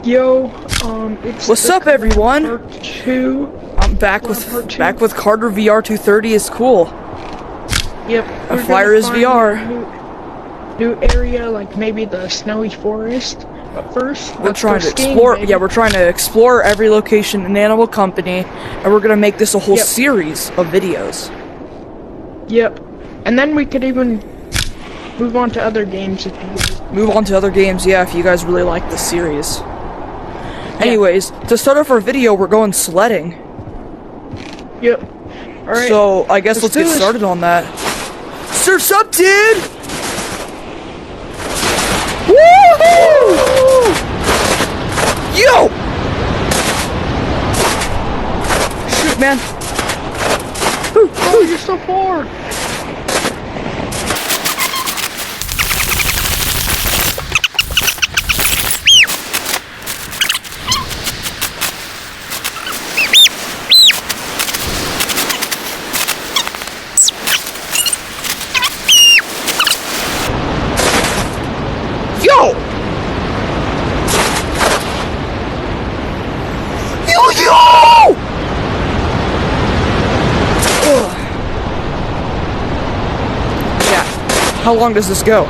Yo, it's What's up, everyone? Part 2. I'm back with Carter VR 230 is cool. Yep. A Fire is VR. New area, like maybe the snowy forest. But first, We're trying to explore. Yeah, we're trying to explore every location in Animal Company, and we're gonna make this a whole series of videos. Yep. And then we could even move on to other games if you move on to other games. Yeah, if you guys really like this series. Anyways, to start off our video, we're going sledding. Yep. Alright. So, I guess let's get started on that. Surf's up, dude! Woohoo! Yo! Shoot, man. Oh, you're so far! Yo! Yo! Ugh. Yeah. How long does this go?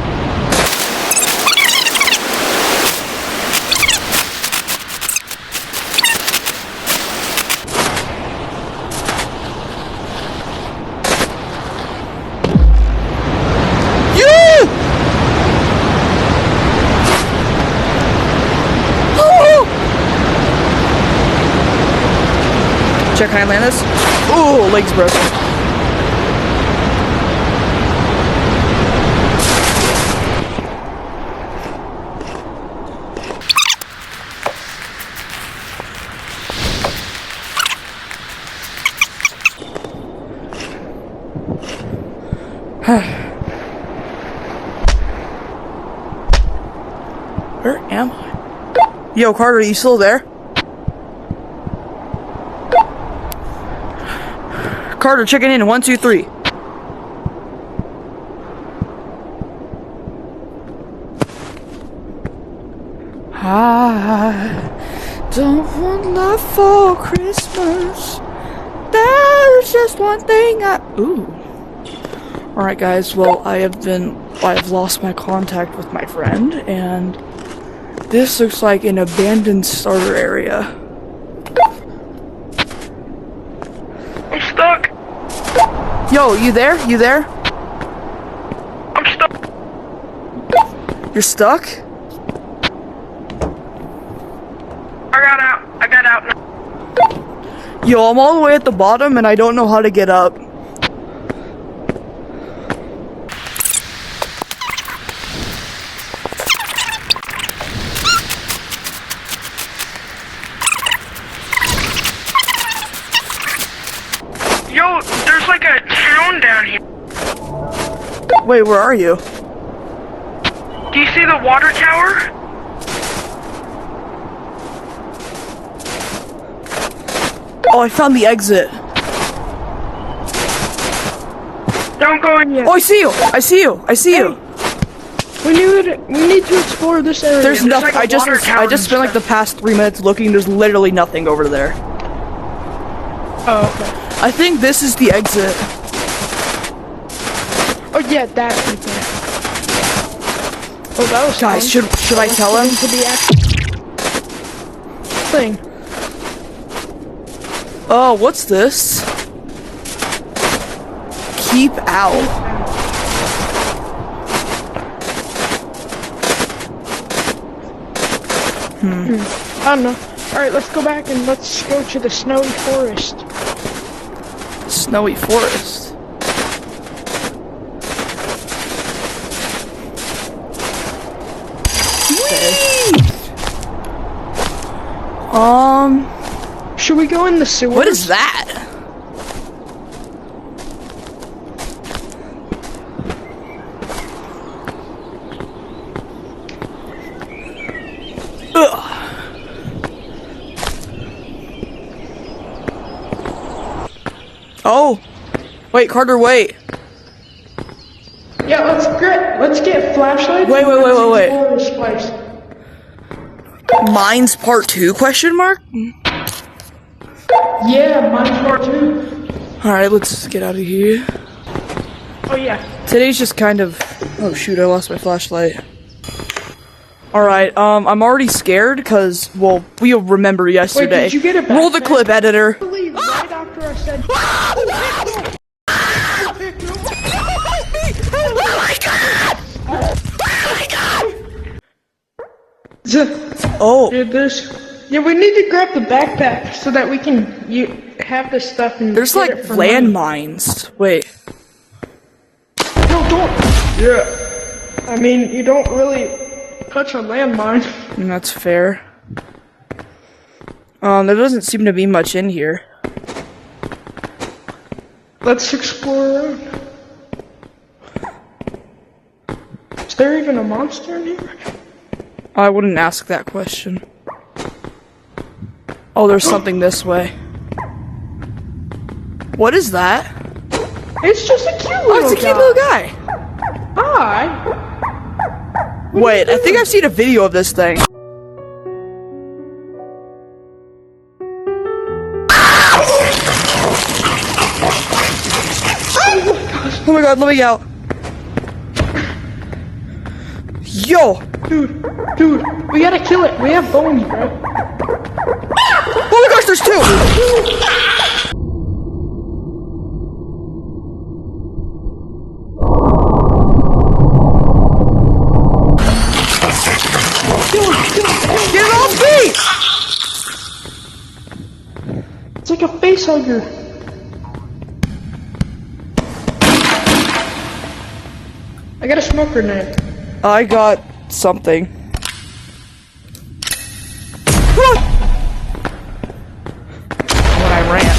Check Highlanders. Ooh, legs broken. Where am I? Yo, Carter, are you still there? Carter, checking in. 1, 2, 3. I don't want love for Christmas. There's just one thing Ooh. Alright, guys. Well, I've lost my contact with my friend, and this looks like an abandoned starter area. I'm stuck! Yo, you there? You there? I'm stuck! You're stuck? I got out. Yo, I'm all the way at the bottom and I don't know how to get up. Yo, there's like a town down here. Wait, where are you? Do you see the water tower? Oh, I found the exit. Don't go in yet. Oh, I see you! I see you! I see you! We need to explore this area. There's nothing. Like I just spent like the past 3 minutes looking. There's literally nothing over there. Oh, okay. I think this is the exit. Oh yeah, that's the thing. Oh, that was Guys, should I tell him? To the thing. Oh, what's this? Keep out. I don't know. Alright, let's go back and let's go to the snowy forest. Snowy forest. Okay. Should we go in the sewers? What is that? Ugh. Oh, wait, Carter, wait. Yeah, let's get flashlights. Wait. Explore this place. Mines Part 2, question mark? Yeah, mine's part 2. Alright, let's get out of here. Oh yeah. Today's just kind of... Oh shoot, I lost my flashlight. Alright, I'm already scared because, well, we'll remember yesterday. did you get a Roll the backpack? clip, editor. Right after I said. Oh, Dude, yeah, we need to grab the backpack so that we can have this stuff and there's get like it for money. landmines. Wait. No, don't. Yeah. I mean, you don't really touch a landmine. That's fair. There doesn't seem to be much in here. Let's explore around. Is there even a monster in here? I wouldn't ask that question. Oh, there's something this way. What is that? It's just a cute little Oh, it's a cute little guy. Hi. Wait, I think I've seen a video of this thing. Oh my god, let me out. Yo! Dude, we gotta kill it. We have bones, bro. Oh my gosh, there's two! Get it off me! It's like a face hugger. I got a smoke grenade. I got something. When I ran.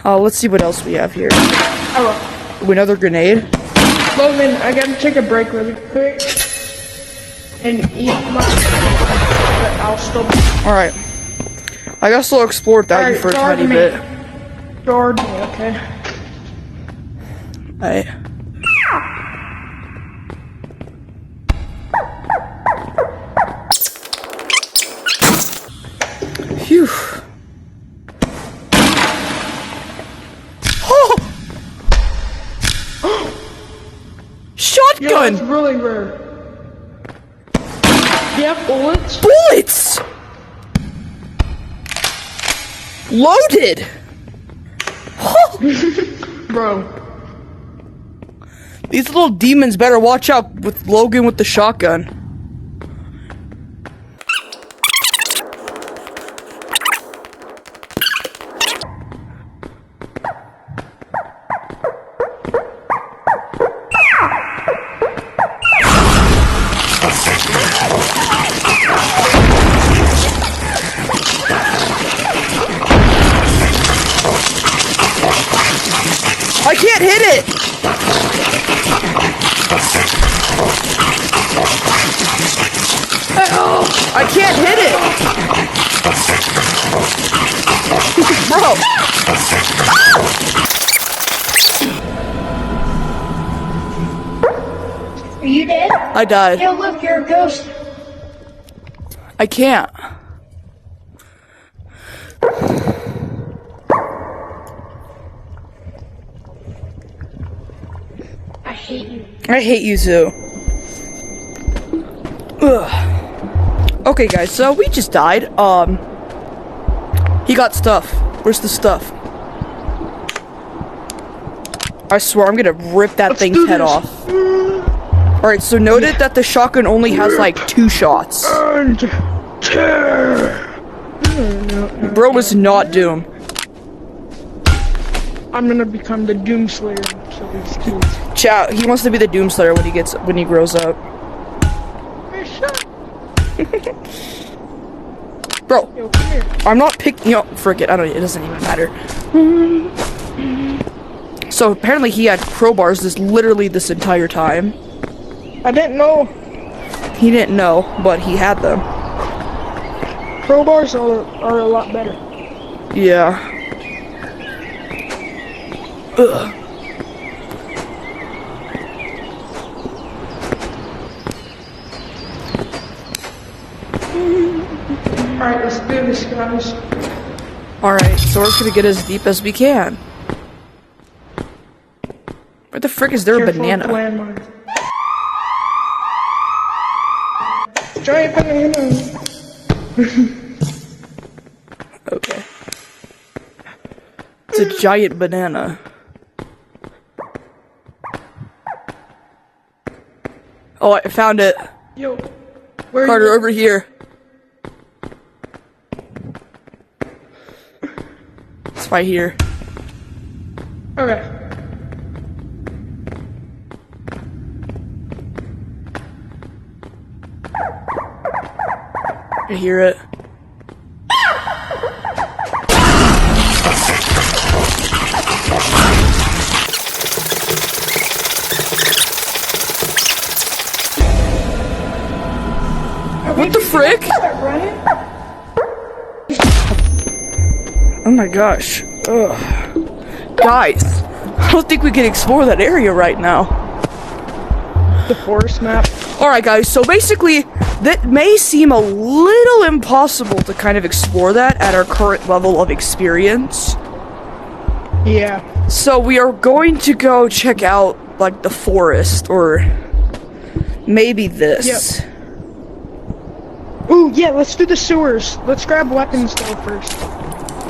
Oh. Let's see what else we have here. Oh. Ooh, another grenade. Logan, I gotta take a break really quick. And eat my... But I'll still... Alright. I guess I'll explore without you Alright, for a guard tiny me. bit. Guard me, okay. Alright. Phew. Oh! Yeah, Shotgun! it's really rare. You have bullets? Bullets! Loaded! Bro. These little demons better watch out with Logan with the shotgun. I can't hit it! I can't hit it! Bro! Are you dead? I died. Yo, look, you're a ghost. I can't. I hate you. I hate you too. Ugh. Okay guys, so we just died. He got stuff. Where's the stuff? I swear I'm gonna rip that thing's head off. Alright, so noted that the shotgun only has like 2 shots. And tear. Bro was not Doom. I'm gonna become the Doomslayer so these kids. Chat, he wants to be the Doomslayer when he grows up. Hey, shut. Bro, Yo, come here. I'm not picking up. Frick it, it doesn't even matter. So apparently he had crowbars this entire time. I didn't know He didn't know, but he had them. crowbars are a lot better. Yeah. Ugh. Alright, let's do this, guys. Alright, so we're just gonna get as deep as we can. Where the frick is there a Careful with banana? the landmine. Giant banana. Okay. It's a giant banana. Oh, I found it. Yo, where are Carter, you? over here. It's right here. Okay. I hear it. What the frick? Start running? Oh my gosh. Ugh. Guys, I don't think we can explore that area right now. The forest map. Alright guys, so basically, that may seem a little impossible to kind of explore that at our current level of experience. Yeah. So we are going to go check out, like, the forest, or maybe this. Yep. Ooh, yeah, let's do the sewers. Let's grab weapons though first.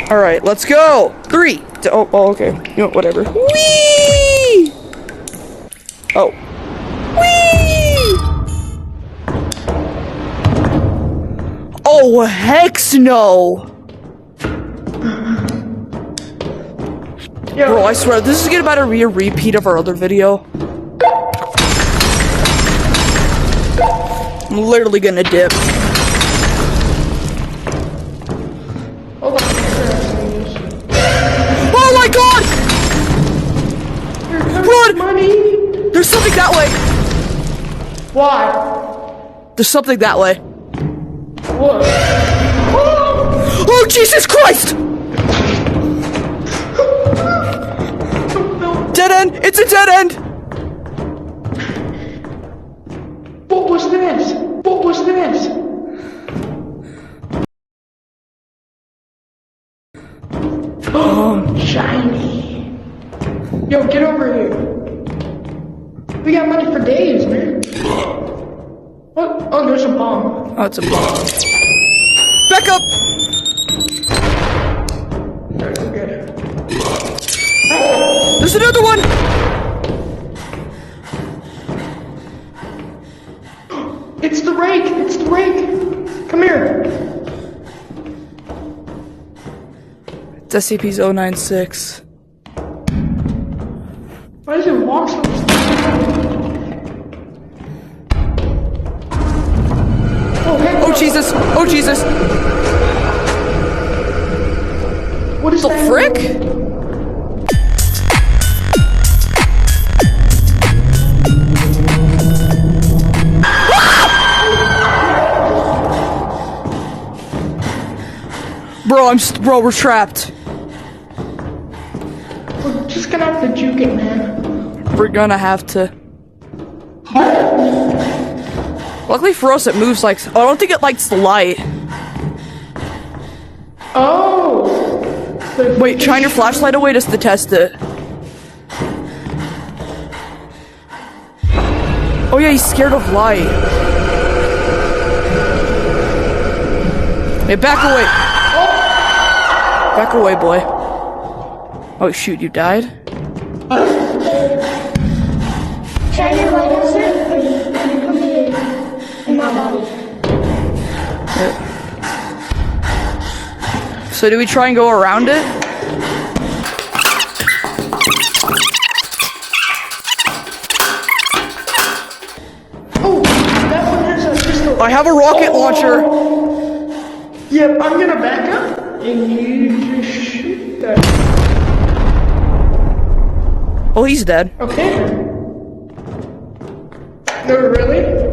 Alright, let's go! 3, oh, okay. You know, whatever. Whee! Oh. Whee! Oh, hex no! Yo, Bro, I swear, this is gonna be a repeat of our other video. I'm literally gonna dip. hold on. Oh my god! Here comes Run! money. There's something that way! Why? There's something that way. What? Oh, Jesus Christ! Dead end! It's a dead end! What was this? What was this? Oh, shiny. Yo, get over here. We got money for days, man. What? Oh, there's a bomb. Oh, it's a bomb. Back up! Alright, we're good. There's another one! It's the rake! It's the rake! Come here! It's SCP-096. Why does it walk so slow? Oh, hey, Oh, Jesus! Oh, Jesus! what is The that? frick? Bro, we're trapped. We're just gonna have to juke it, man. We're gonna have to. Luckily for us, it moves like. Oh, I don't think it likes the light. Oh! Wait, shine your flashlight away just to test it. Oh yeah, he's scared of light. Hey, back away. Back away, boy. Oh shoot, you died? Shine your light outside, or you come in my body. So do we try and go around it? Oh! That one has a pistol. I have a rocket launcher. Yep, I'm gonna back up. And you just shoot that. Oh, he's dead. Okay. No, really?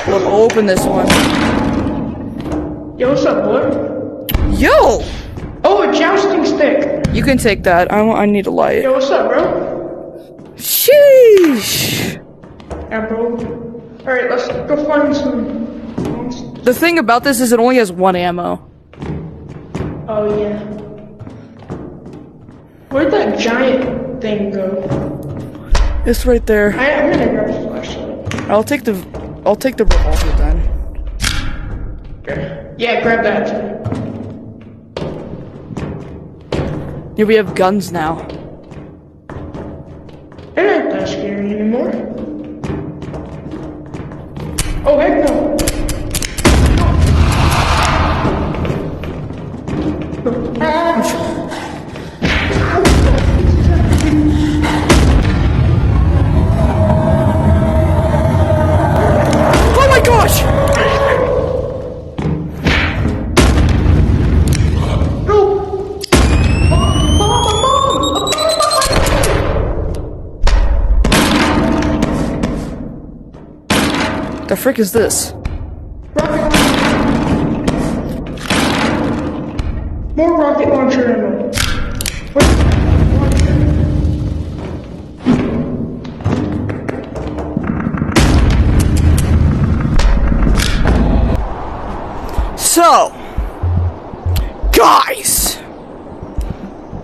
Look, I'll open this one. Yo, what's up, boy? Yo! Oh, a jousting stick. You can take that. I need a light. Yo, what's up, bro? Sheesh! Yeah, bro. Alright, let's go find some. The thing about this is it only has 1 ammo. Oh, yeah. Where'd that giant thing go? It's right there. I'm gonna grab a flashlight. I'll take the revolver then. Okay. Yeah, grab that too. Yeah, we have guns now. They're not that scary anymore. Oh, heck no. Oh my gosh! No! Mom! The frick is this? More rocket launcher ammo. So, guys,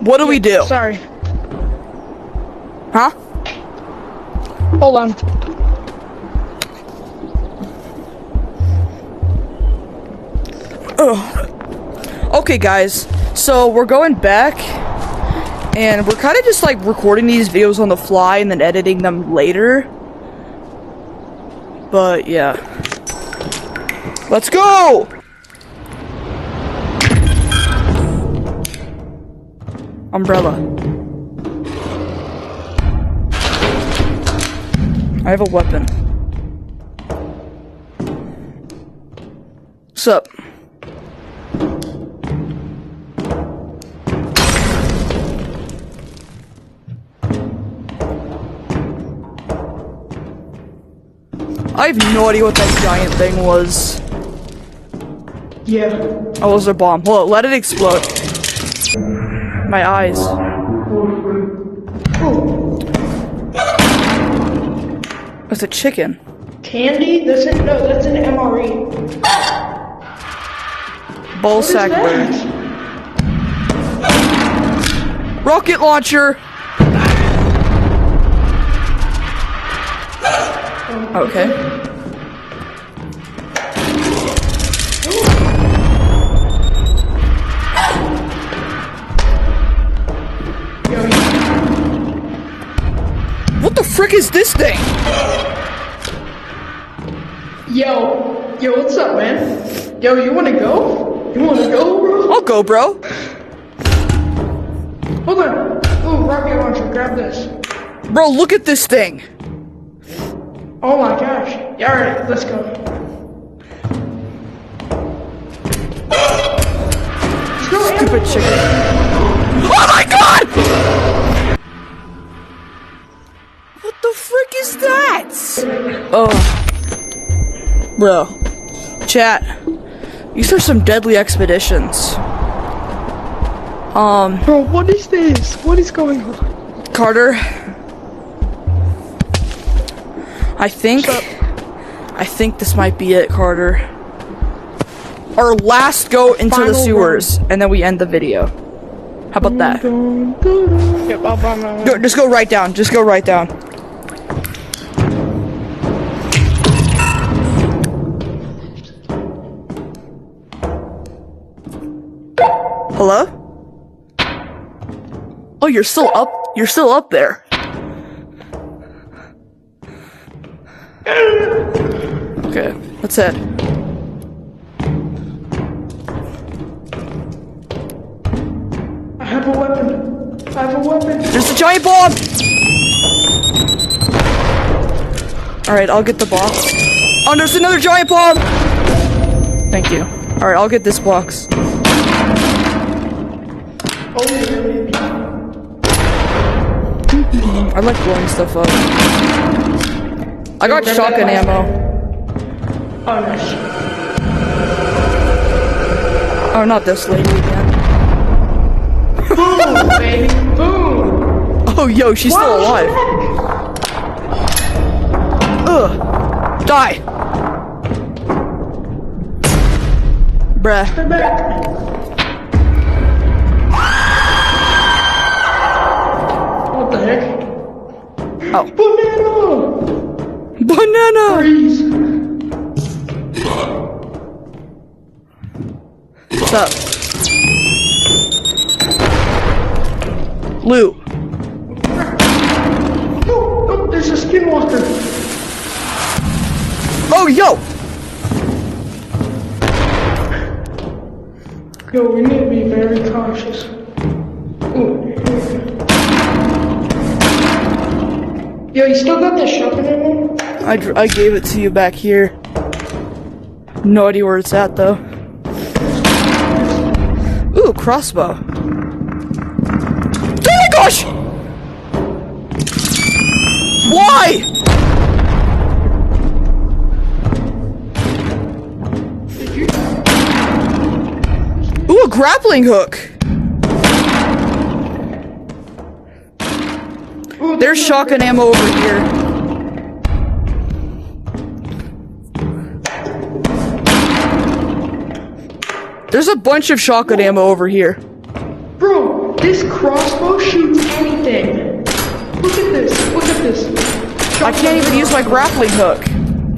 what do we do? Sorry. Huh? Hold on. Okay, guys, so we're going back, and we're kind of just like recording these videos on the fly and then editing them later. But yeah, let's go! Umbrella. I have a weapon. What's up? I have no idea what that giant thing was. Yeah. Oh, it was a bomb. Well, let it explode. My eyes. Oh, It's a chicken. candy? That's an MRE. Ball What is sack bird. that? Rocket launcher! Okay. What the frick is this thing? Yo, what's up, man? Yo, you wanna go? You wanna go, bro? I'll go, bro. Hold on. Ooh, rocket launcher, grab this. Bro, look at this thing. Oh my gosh. Yeah, alright, let's go. Let's go, Stupid Amber. chicken. Oh my god! What the frick is that? Oh. Bro. Chat. These are some deadly expeditions. Bro, what is this? What is going on? Carter. I think this might be it, Carter. Our last go into the Final sewers, and then we end the video. How about that? Yep, I'll buy my No, just go right down. Just go right down. Hello? Oh, you're still up? You're still up there. Okay, let's head. I have a weapon. I have a weapon. There's a giant bomb! Alright, I'll get the box. Oh, there's another giant bomb! Thank you. Alright, I'll get this box. Oh, yeah. I like blowing stuff up. I got shotgun ammo. Oh, nice. Oh, not this lady again. Boom, baby. Boom. Oh, yo, she's still alive. Ugh. Die. Bruh. Stay back. What the heck? Oh. Banana! Banana! Freeze. What's up? Loot. Oh, there's a skinwalker. Oh, yo! Yo, we need to be very cautious. Ooh. Yo, you still got the shotgun ammo? I gave it to you back here. No idea where it's at, though. Ooh, crossbow. Oh my gosh! Why? Ooh, a grappling hook. Ooh, There's shotgun ammo over here. There's a bunch of shotgun ammo over here. Bro, this crossbow shoots anything. Look at this. Look at this. I can't even use my grappling hook.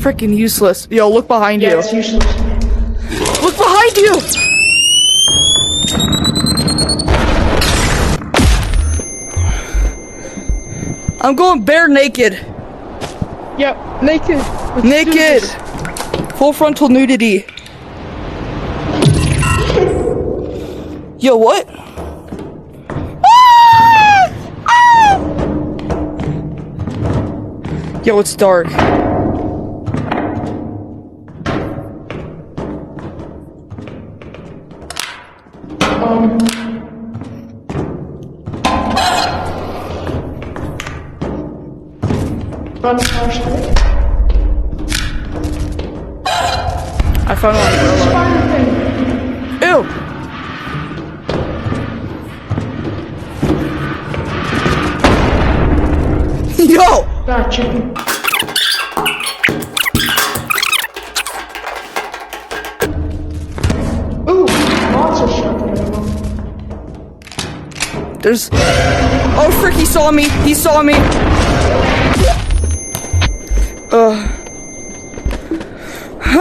Freaking useless. Yo, look behind Yeah, you. it's useless. Look behind you! I'm going bare naked. Yep, naked. Let's do Naked! this. Full frontal nudity. Yo, what? Ah! Ah! Yo, it's dark. Found a flashlight. I found one. Spider thing. Ew! Yo! Gotcha. Ooh, lots of shotgun ammo. There's... Oh, frick, he saw me! He saw me!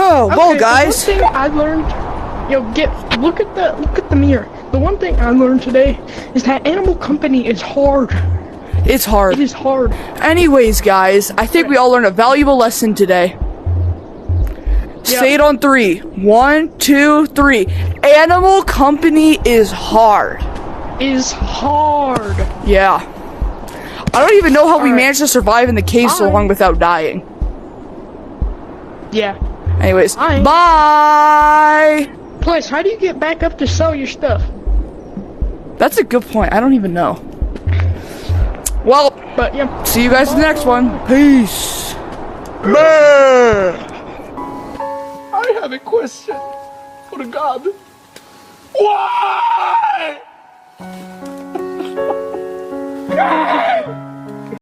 Oh, well, Okay, guys. The one thing I learned, look at the mirror. The one thing I learned today is that Animal Company is hard. It's hard. It is hard. Anyways, guys, I think we all learned a valuable lesson today. Say it on 3. 1, 2, 3. Animal Company is hard. Is hard. Yeah. I don't even know how we Alright. managed to survive in the cave so Bye. long without dying. Yeah. Anyways, Bye. bye! Plus, how do you get back up to sell your stuff? That's a good point. I don't even know. Well, But yeah. see you guys in the next one. Peace. I have a question for God. Why?